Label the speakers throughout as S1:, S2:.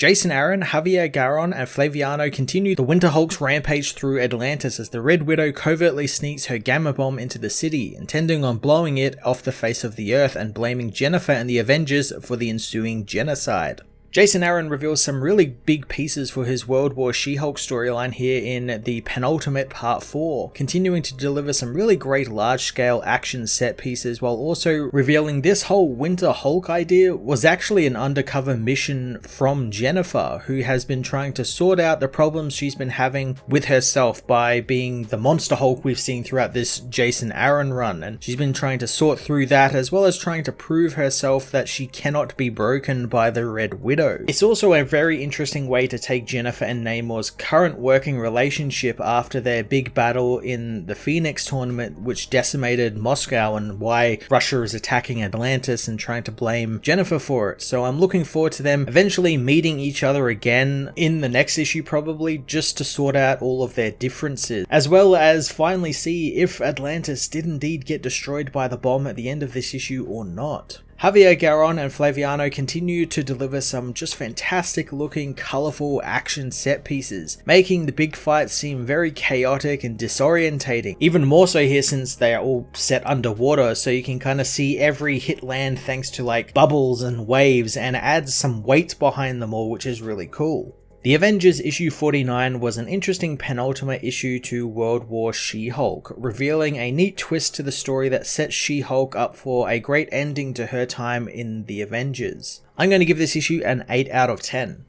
S1: Jason Aaron, Javier Garron, and Flaviano continue the Winter Hulk's rampage through Atlantis as the Red Widow covertly sneaks her gamma bomb into the city, intending on blowing it off the face of the earth and blaming Jennifer and the Avengers for the ensuing genocide. Jason Aaron reveals some really big pieces for his World War She-Hulk storyline here in the penultimate part 4, continuing to deliver some really great large-scale action set pieces while also revealing this whole Winter Hulk idea was actually an undercover mission from Jennifer, who has been trying to sort out the problems she's been having with herself by being the Monster Hulk we've seen throughout this Jason Aaron run, and she's been trying to sort through that as well as trying to prove herself that she cannot be broken by the Red Widow. It's also a very interesting way to take Jennifer and Namor's current working relationship after their big battle in the Phoenix tournament, which decimated Moscow, and why Russia is attacking Atlantis and trying to blame Jennifer for it. So I'm looking forward to them eventually meeting each other again in the next issue probably, just to sort out all of their differences, as well as finally see if Atlantis did indeed get destroyed by the bomb at the end of this issue or not. Javier Garron and Flaviano continue to deliver some just fantastic looking, colourful action set pieces, making the big fights seem very chaotic and disorientating. Even more so here since they are all set underwater, so you can kind of see every hit land thanks to like bubbles and waves, and adds some weight behind them all, which is really cool. The Avengers issue 49 was an interesting penultimate issue to World War She-Hulk, revealing a neat twist to the story that sets She-Hulk up for a great ending to her time in the Avengers. I'm going to give this issue an 8 out of 10.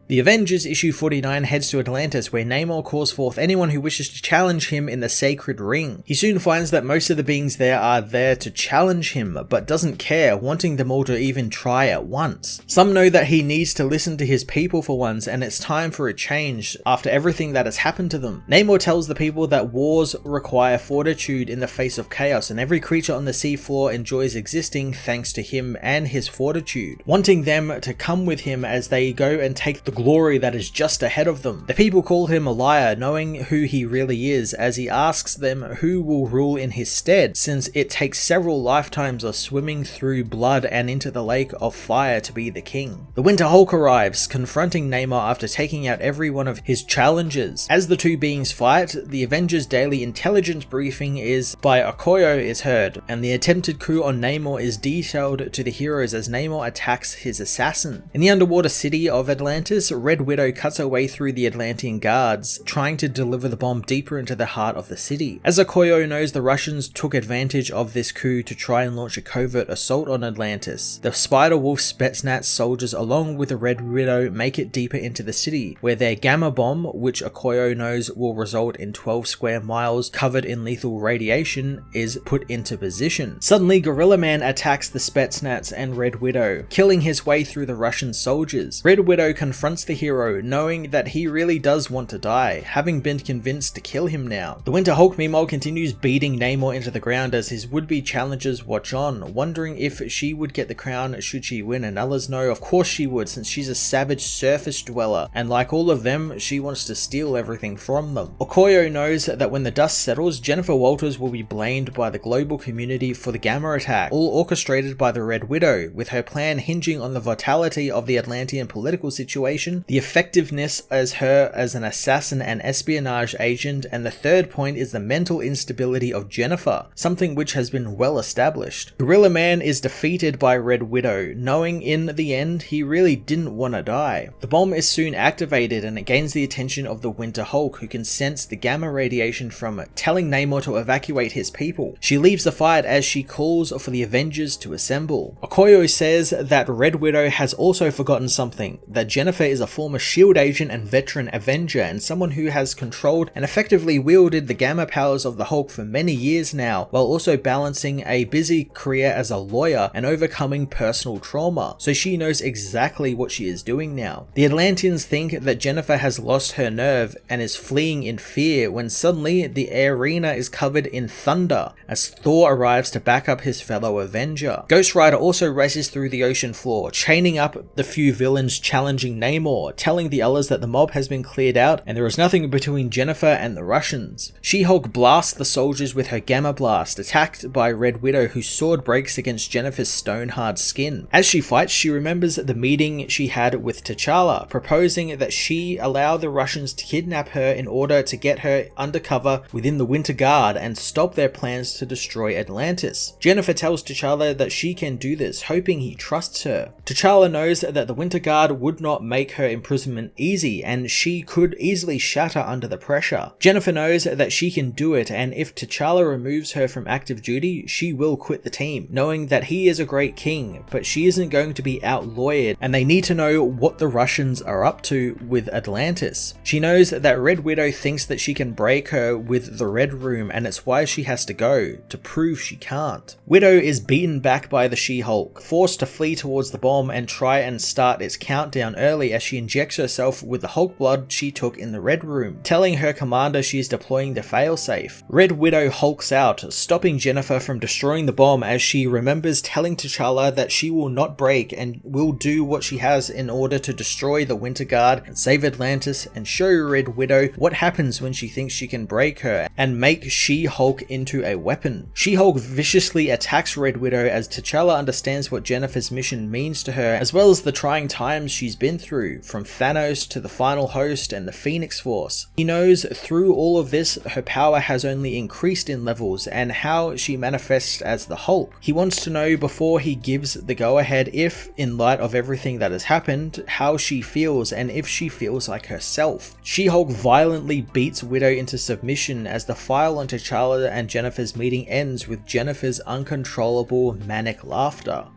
S1: The Avengers issue 49 heads to Atlantis, where Namor calls forth anyone who wishes to challenge him in the Sacred Ring. He soon finds that most of the beings there are there to challenge him, but doesn't care, wanting them all to even try at once. Some know that he needs to listen to his people for once, and it's time for a change after everything that has happened to them. Namor tells the people that wars require fortitude in the face of chaos, and every creature on the seafloor enjoys existing thanks to him and his fortitude, wanting them to come with him as they go and take the glory that is just ahead of them. The people call him a liar, knowing who he really is, as he asks them who will rule in his stead, since it takes several lifetimes of swimming through blood and into the lake of fire to be the king. The Winter Hulk arrives, confronting Namor after taking out every one of his challengers. As the two beings fight, the Avengers daily intelligence briefing by Okoye is heard, and the attempted coup on Namor is detailed to the heroes as Namor attacks his assassin. In the underwater city of Atlantis, Red Widow cuts her way through the Atlantean guards, trying to deliver the bomb deeper into the heart of the city. As Okoye knows, the Russians took advantage of this coup to try and launch a covert assault on Atlantis. The Spider-Wolf Spetsnaz soldiers along with the Red Widow make it deeper into the city, where their gamma bomb, which Okoye knows will result in 12 square miles covered in lethal radiation, is put into position. Suddenly, Gorilla Man attacks the Spetsnaz and Red Widow, killing his way through the Russian soldiers. Red Widow confronts the hero, knowing that he really does want to die, having been convinced to kill him now. The Winter Hulk meanwhile continues beating Namor into the ground as his would-be challengers watch on, wondering if she would get the crown should she win, and others know of course she would, since she's a savage surface dweller, and like all of them, she wants to steal everything from them. Okoye knows that when the dust settles, Jennifer Walters will be blamed by the global community for the Gamma attack, all orchestrated by the Red Widow, with her plan hinging on the vitality of the Atlantean political situation, the effectiveness as her as an assassin and espionage agent, and the third point is the mental instability of Jennifer, something which has been well established. Gorilla Man is defeated by Red Widow, knowing in the end he really didn't want to die. The bomb is soon activated and it gains the attention of the Winter Hulk, who can sense the gamma radiation from it, telling Namor to evacuate his people. She leaves the fight as she calls for the Avengers to assemble. Okoye says that Red Widow has also forgotten something, that Jennifer is a former SHIELD agent and veteran Avenger, and someone who has controlled and effectively wielded the gamma powers of the Hulk for many years now, while also balancing a busy career as a lawyer and overcoming personal trauma, so she knows exactly what she is doing now. The Atlanteans think that Jennifer has lost her nerve and is fleeing in fear, when suddenly the arena is covered in thunder as Thor arrives to back up his fellow Avenger. Ghost Rider also races through the ocean floor, chaining up the few villains challenging Namor Namor, telling the others that the mob has been cleared out and there is nothing between Jennifer and the Russians. She-Hulk blasts the soldiers with her Gamma Blast, attacked by Red Widow, whose sword breaks against Jennifer's stone-hard skin. As she fights, she remembers the meeting she had with T'Challa, proposing that she allow the Russians to kidnap her in order to get her undercover within the Winter Guard and stop their plans to destroy Atlantis. Jennifer tells T'Challa that she can do this, hoping he trusts her. T'Challa knows that the Winter Guard would not make her imprisonment easy, and she could easily shatter under the pressure. Jennifer knows that she can do it, and if T'Challa removes her from active duty, she will quit the team, knowing that he is a great king, but she isn't going to be out-lawyered, and they need to know what the Russians are up to with Atlantis. She knows that Red Widow thinks that she can break her with the Red Room, and it's why she has to go, to prove she can't. Widow is beaten back by the She-Hulk, forced to flee towards the bomb and try and start its countdown early as she injects herself with the Hulk blood she took in the Red Room, telling her commander she is deploying the failsafe. Red Widow hulks out, stopping Jennifer from destroying the bomb as she remembers telling T'Challa that she will not break and will do what she has in order to destroy the Winter Guard and save Atlantis and show Red Widow what happens when she thinks she can break her and make She-Hulk into a weapon. She-Hulk viciously attacks Red Widow as T'Challa understands what Jennifer's mission means to her, as well as the trying times she's been through, from Thanos to the Final Host and the Phoenix Force. He knows through all of this her power has only increased in levels and how she manifests as the Hulk. He wants to know before he gives the go-ahead if, in light of everything that has happened, how she feels and if she feels like herself. She-Hulk violently beats Widow into submission as the file on T'Challa and Jennifer's meeting ends with Jennifer's uncontrollable manic laughter.